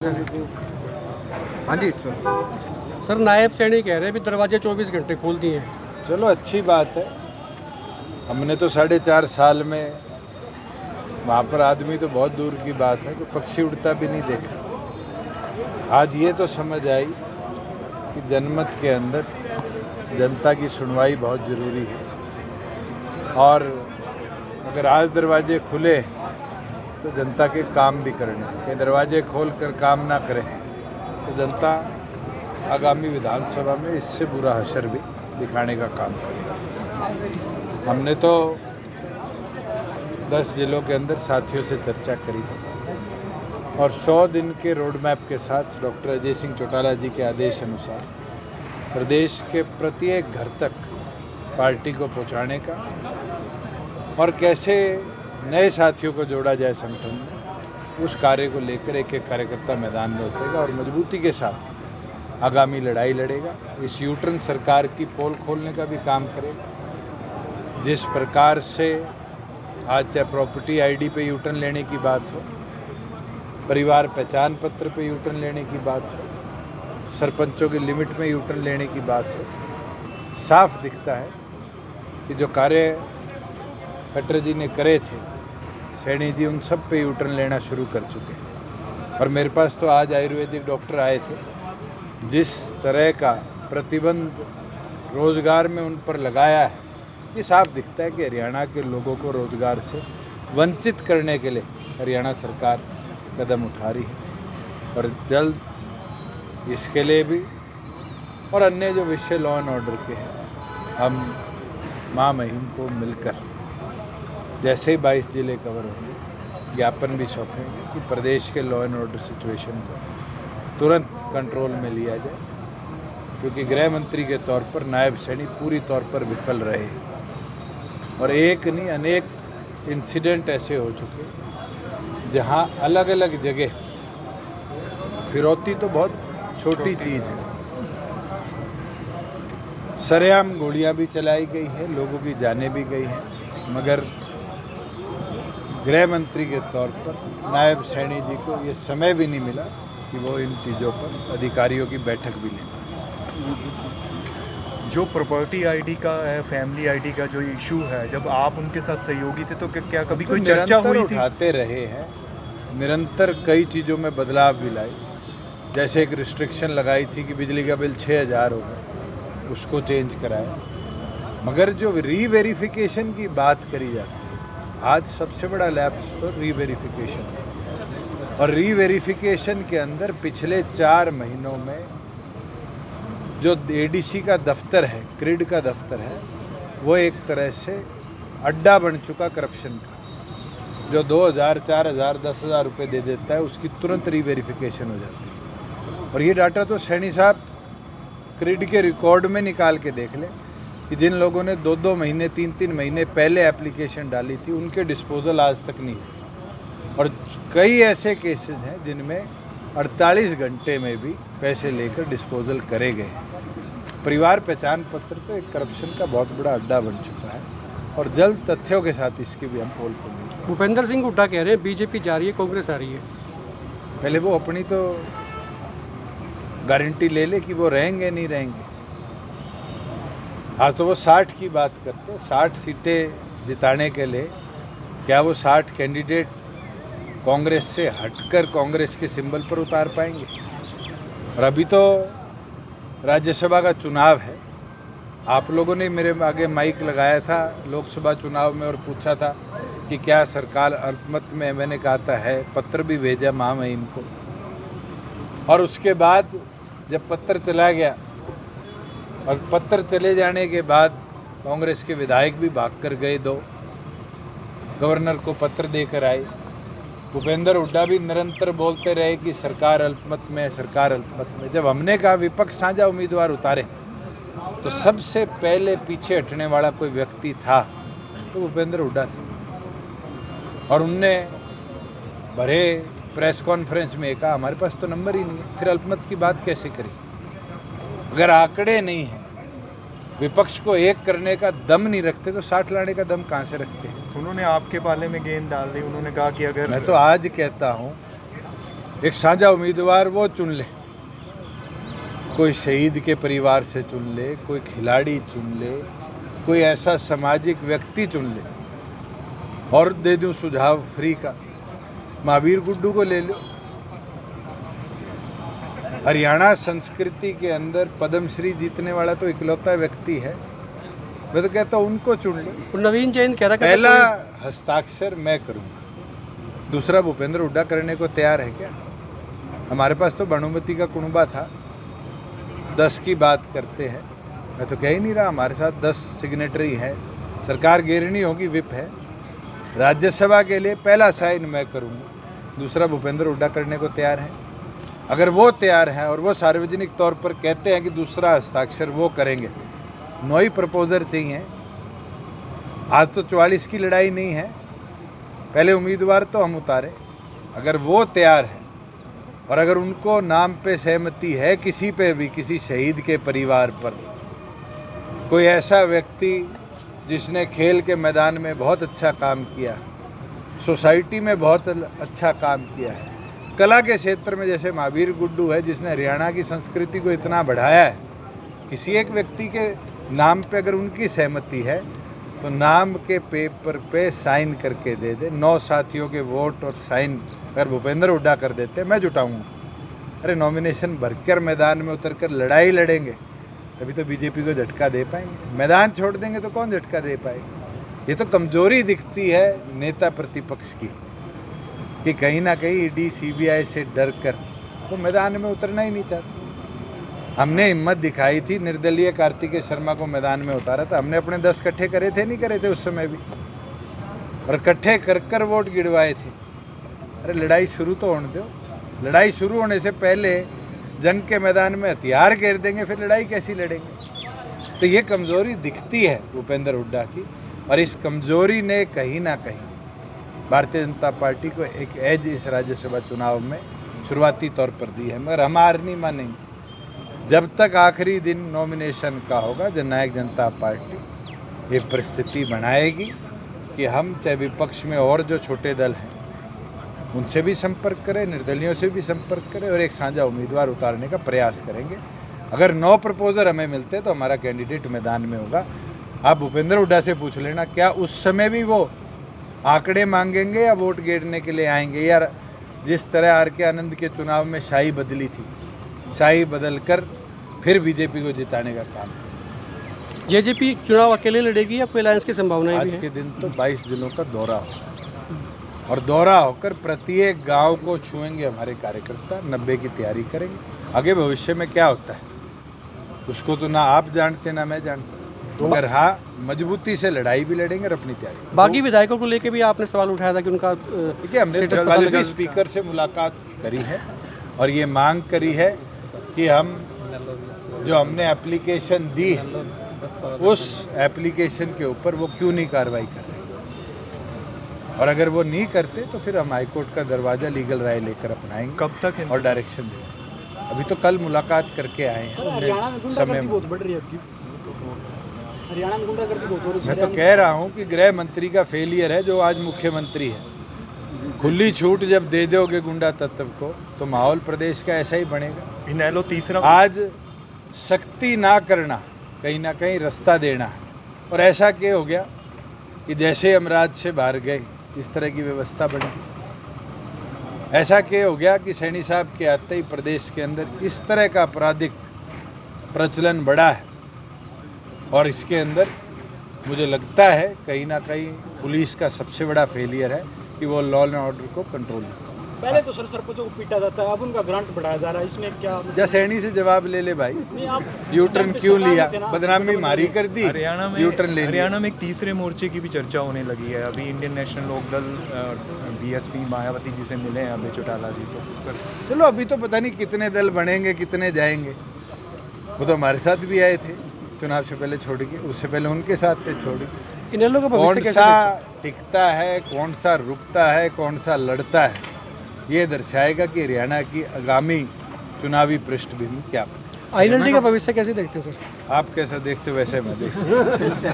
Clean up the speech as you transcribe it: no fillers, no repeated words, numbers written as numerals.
हाँ जी sir. Sir Nayab Saini कह रहे हैं भी दरवाजे 24 घंटे खोल दिए हैं। चलो अच्छी बात है। हमने तो 4.5 साल में वहाँ पर आदमी तो बहुत दूर की बात है, तो पक्षी उड़ता भी नहीं देखा। आज ये तो समझ आई कि जनमत के अंदर जनता की सुनवाई बहुत ज़रूरी है, और अगर आज दरवाजे खुले तो जनता के काम भी करने हैं। कि दरवाजे खोल कर काम ना करें तो जनता आगामी विधानसभा में इससे बुरा हशर भी दिखाने का काम करेगी। हमने तो 10 जिलों के अंदर साथियों से चर्चा करी थी और 100 दिन के रोड मैप के साथ डॉक्टर अजय सिंह चौटाला जी के आदेश अनुसार प्रदेश के प्रत्येक घर तक पार्टी को पहुंचाने का और कैसे नए साथियों को जोड़ा जाए संगठन में, उस कार्य को लेकर एक एक कार्यकर्ता मैदान में उतरेगा और मजबूती के साथ आगामी लड़ाई लड़ेगा। इस यूटर्न सरकार की पोल खोलने का भी काम करेगा। जिस प्रकार से आज चाहे प्रॉपर्टी आईडी पे यूटर्न लेने की बात हो, परिवार पहचान पत्र पे यूटर्न लेने की बात हो, सरपंचों की लिमिट में यूटर्न लेने की बात हो, साफ दिखता है कि जो कार्य खट्टर जी ने करे थे, सैनी जी उन सब पे यूटर्न लेना शुरू कर चुके हैं। और मेरे पास तो आज आयुर्वेदिक डॉक्टर आए थे, जिस तरह का प्रतिबंध रोज़गार में उन पर लगाया है, ये साफ दिखता है कि हरियाणा के लोगों को रोज़गार से वंचित करने के लिए हरियाणा सरकार कदम उठा रही है। और जल्द इसके लिए भी और अन्य जो विषय लॉ एंड ऑर्डर के हैं, हम महामहिम को मिलकर जैसे ही 22 जिले कवर होंगे ज्ञापन भी सौंपेंगे कि प्रदेश के लॉ एंड ऑर्डर सिचुएशन को तुरंत कंट्रोल में लिया जाए, क्योंकि गृह मंत्री के तौर पर नायब सैनी पूरी तौर पर विफल रहे और एक नहीं अनेक इंसिडेंट ऐसे हो चुके जहां अलग अलग जगह फिरौती तो बहुत छोटी चीज़ है, सरेआम गोलियां भी चलाई गई है, लोगों की जानें भी गई हैं, मगर गृह मंत्री के तौर पर नायब सैनी जी को ये समय भी नहीं मिला कि वो इन चीज़ों पर अधिकारियों की बैठक भी लें। जो प्रॉपर्टी आईडी का है, फैमिली आईडी का जो इशू है, जब आप उनके साथ सहयोगी थे तो क्या कभी कोई चर्चा हुई थी? उठाते रहे हैं, निरंतर कई चीज़ों में बदलाव भी लाए। जैसे एक रिस्ट्रिक्शन लगाई थी कि बिजली का बिल 6000 होगा, उसको चेंज कराया। मगर जो रीवेरिफिकेशन की बात करी जाती है, आज सबसे बड़ा लैप्स तो रीवेरिफिकेशन, और रीवेरिफिकेशन के अंदर पिछले 4 महीनों में जो एडीसी का दफ्तर है, क्रिड का दफ्तर है, वो एक तरह से अड्डा बन चुका करप्शन का। जो 2000, 4000, 10,000 रुपये दे देता है, उसकी तुरंत रीवेरिफिकेशन हो जाती है। और ये डाटा तो सैनी साहब क्रिड के रिकॉर्ड में निकाल के देख लें कि जिन लोगों ने 2-2 महीने, 3-3 महीने पहले एप्लीकेशन डाली थी, उनके डिस्पोजल आज तक नहीं हुए। और कई ऐसे केसेस हैं जिनमें 48 घंटे में भी पैसे लेकर डिस्पोजल करे गए हैं। परिवार पहचान पत्र तो एक करप्शन का बहुत बड़ा अड्डा बन चुका है, और जल्द तथ्यों के साथ इसकी भी हम पोल खोलेंगे। भूपेंद्र सिंह हुड्डा कह रहे हैं बीजेपी जा रही है, कांग्रेस आ रही है। पहले वो अपनी तो गारंटी ले ले कि वो रहेंगे नहीं रहेंगे। आज तो वो 60 की बात करते, 60 सीटें जिताने के लिए क्या वो 60 कैंडिडेट कांग्रेस से हटकर कांग्रेस के सिंबल पर उतार पाएंगे? और अभी तो राज्यसभा का चुनाव है। आप लोगों ने मेरे आगे माइक लगाया था लोकसभा चुनाव में और पूछा था कि क्या सरकार अल्पमत में? मैंने कहा था है, पत्र भी भेजा महामहिम को। और उसके बाद जब पत्र चला गया और पत्र चले जाने के बाद कांग्रेस के विधायक भी भागकर गए, 2 गवर्नर को पत्र देकर आए। भूपेंद्र हुड्डा भी निरंतर बोलते रहे कि सरकार अल्पमत में, सरकार अल्पमत में। जब हमने कहा विपक्ष साझा उम्मीदवार उतारे, तो सबसे पहले पीछे हटने वाला कोई व्यक्ति था तो भूपेंद्र हुड्डा था। और उनने भरे प्रेस कॉन्फ्रेंस में कहा हमारे पास तो नंबर ही नहीं है, फिर अल्पमत की बात कैसे करी? अगर आंकड़े नहीं हैं, विपक्ष को एक करने का दम नहीं रखते, तो 60 लाने का दम कहाँ से रखते हैं? उन्होंने आपके पाले में गेंद डाल दी। उन्होंने कहा कि अगर मैं तो आज कहता हूँ एक साझा उम्मीदवार वो चुन ले, कोई शहीद के परिवार से चुन ले, कोई खिलाड़ी चुन ले, कोई ऐसा सामाजिक व्यक्ति चुन ले। और दे दूं सुझाव फ्री का, महावीर गुड्डू को ले लो। हरियाणा संस्कृति के अंदर पद्मश्री जीतने वाला तो इकलौता व्यक्ति है, मैं तो कहता हूँ उनको चुन लो। नवीन जैन कह रहा है पहला हस्ताक्षर मैं करूँगा, दूसरा भूपेंद्र हुड्डा करने को तैयार है क्या? हमारे पास तो भानुमति का कुनबा था, 10 की बात करते हैं। मैं तो कह ही नहीं रहा, हमारे साथ 10 सिग्नेटरी है, सरकार गिरनी होगी, विप है। राज्यसभा के लिए पहला साइन मैं करूँगा, दूसरा भूपेंद्र हुड्डा करने को तैयार है। अगर वो तैयार हैं और वो सार्वजनिक तौर पर कहते हैं कि दूसरा हस्ताक्षर वो करेंगे, 9 ही प्रपोजर चाहिए। आज तो 44 की लड़ाई नहीं है, पहले उम्मीदवार तो हम उतारे। अगर वो तैयार है और अगर उनको नाम पे सहमति है, किसी पे भी, किसी शहीद के परिवार पर, कोई ऐसा व्यक्ति जिसने खेल के मैदान में बहुत अच्छा काम किया, सोसाइटी में बहुत अच्छा काम किया है, कला के क्षेत्र में जैसे महावीर गुड्डू है जिसने हरियाणा की संस्कृति को इतना बढ़ाया है, किसी एक व्यक्ति के नाम पे अगर उनकी सहमति है तो नाम के पेपर पे साइन करके दे दे। 9 साथियों के वोट और साइन अगर भूपेंद्र हुड्डा कर देते, मैं जुटाऊंगा। अरे नॉमिनेशन भरकर मैदान में उतरकर लड़ाई लड़ेंगे, तभी तो बीजेपी को झटका दे पाएंगे। मैदान छोड़ देंगे तो कौन झटका दे पाएगा? ये तो कमजोरी दिखती है नेता प्रतिपक्ष की कि कहीं ना कहीं ईडी सीबीआई से डर कर वो मैदान में उतरना ही नहीं चाहते। हमने हिम्मत दिखाई थी, निर्दलीय कार्तिकेय शर्मा को मैदान में उतारा था, हमने अपने 10 इकट्ठे करे थे, नहीं करे थे उस समय भी, और इकट्ठे कर कर वोट गिरवाए थे। अरे लड़ाई शुरू तो होने दो, लड़ाई शुरू होने से पहले जंग के मैदान में हथियार घेर देंगे, फिर लड़ाई कैसी लड़ेंगे? तो ये कमजोरी दिखती है भूपेंद्र हुड्डा की, और इस कमजोरी ने कहीं ना कहीं भारतीय जनता पार्टी को एक एज इस राज्यसभा चुनाव में शुरुआती तौर पर दी है। मगर हम हार नहीं मानेंगे जब तक आखिरी दिन नॉमिनेशन का होगा। जननायक जनता पार्टी ये परिस्थिति बनाएगी कि हम चाहे विपक्ष में और जो छोटे दल हैं उनसे भी संपर्क करें, निर्दलियों से भी संपर्क करें और एक साझा उम्मीदवार उतारने का प्रयास करेंगे। अगर 9 प्रपोजल हमें मिलते तो हमारा कैंडिडेट मैदान में होगा। आप भूपेंद्र हुड्डा से पूछ लेना, क्या उस समय भी वो आंकड़े मांगेंगे या वोट गिरने के लिए आएंगे? यार जिस तरह आर के आनंद के चुनाव में शाही बदली थी, शाही बदल कर फिर बीजेपी को जिताने का काम। जेजेपी चुनाव अकेले लड़ेगी या कोई अलायंस की संभावनाएं भी आज हैं? के दिन तो 22 जिलों का दौरा होगा और दौरा होकर प्रत्येक गांव को छुएंगे हमारे कार्यकर्ता, 90 की तैयारी करेंगे। आगे भविष्य में क्या होता है उसको तो ना आप जानते ना मैं जानता, मगर हाँ मजबूती से लड़ाई भी लड़ेंगे और अपनी तैयारी। बागी विधायकों को लेकर भी आपने सवाल उठाया था कि उनका देखिए हमने स्टेटस कल भी स्पीकर से मुलाकात करी है और ये मांग करी है कि हम जो हमने एप्लीकेशन दी है उस एप्लीकेशन के ऊपर वो क्यों नहीं कार्रवाई कर रहे, और अगर वो नहीं करते तो फिर हम हाईकोर्ट का दरवाज़ा लीगल राय लेकर अपनाएंगे। कब तक है? और डायरेक्शन देंगे। अभी तो कल मुलाकात करके आए हैं। हरियाणा में गुंडागर्दी बहुत बढ़ रही है आपकी, हरियाणा में गुंडागर्दी बहुत हो रही है। मैं तो कह रहा हूँ कि गृह मंत्री का फेलियर है जो आज मुख्यमंत्री है। खुली छूट जब दे दोगे गुंडा तत्व को तो माहौल प्रदेश का ऐसा ही बनेगा। इनेलो तीसरा आज सख्ती ना करना कहीं ना कहीं रास्ता देना है, और ऐसा क्या हो गया कि जैसे हम राज्य से बाहर गए इस तरह की व्यवस्था बनी। ऐसा क्या हो गया कि सैनी साहब के आते ही प्रदेश के अंदर इस तरह का आपराधिक प्रचलन बढ़ा है, और इसके अंदर मुझे लगता है कहीं ना कहीं पुलिस का सबसे बड़ा फेलियर है कि वो लॉ एंड ऑर्डर को कंट्रोल नहीं। पहले तो सरपंचों को पीटा जाता है, अब उनका ग्रांट बढ़ाया जा रहा है, इसमें क्या जा सैनी से जवाब ले ले भाई, नहीं आप यू टर्न क्यों लिया, थे ना, बदनामी मारी कर दी, हरियाणा में यू टर्न ले लिया। हरियाणा में एक तीसरे मोर्चे की भी चर्चा होने लगी है। अभी Indian National Lokdal BSP Mayawati ji से मिले हैं अभय चौटाला जी, तो उस पर चलो अभी तो पता नहीं कितने दल बनेंगे कितने जाएंगे। वो तो हमारे साथ भी आए थे चुनाव से पहले छोड़ के, उससे पहले उनके साथ थे छोड़ के। इनेलो का भविष्य कौन कैसे सा टिकता है, कौन सा रुकता है, कौन सा लड़ता है, ये दर्शाएगा कि हरियाणा की आगामी चुनावी पृष्ठभूमि क्या है। आईएनएलडी का भविष्य कैसे देखते हैं सर? आप कैसा देखते हो वैसे मैं देखता हूं।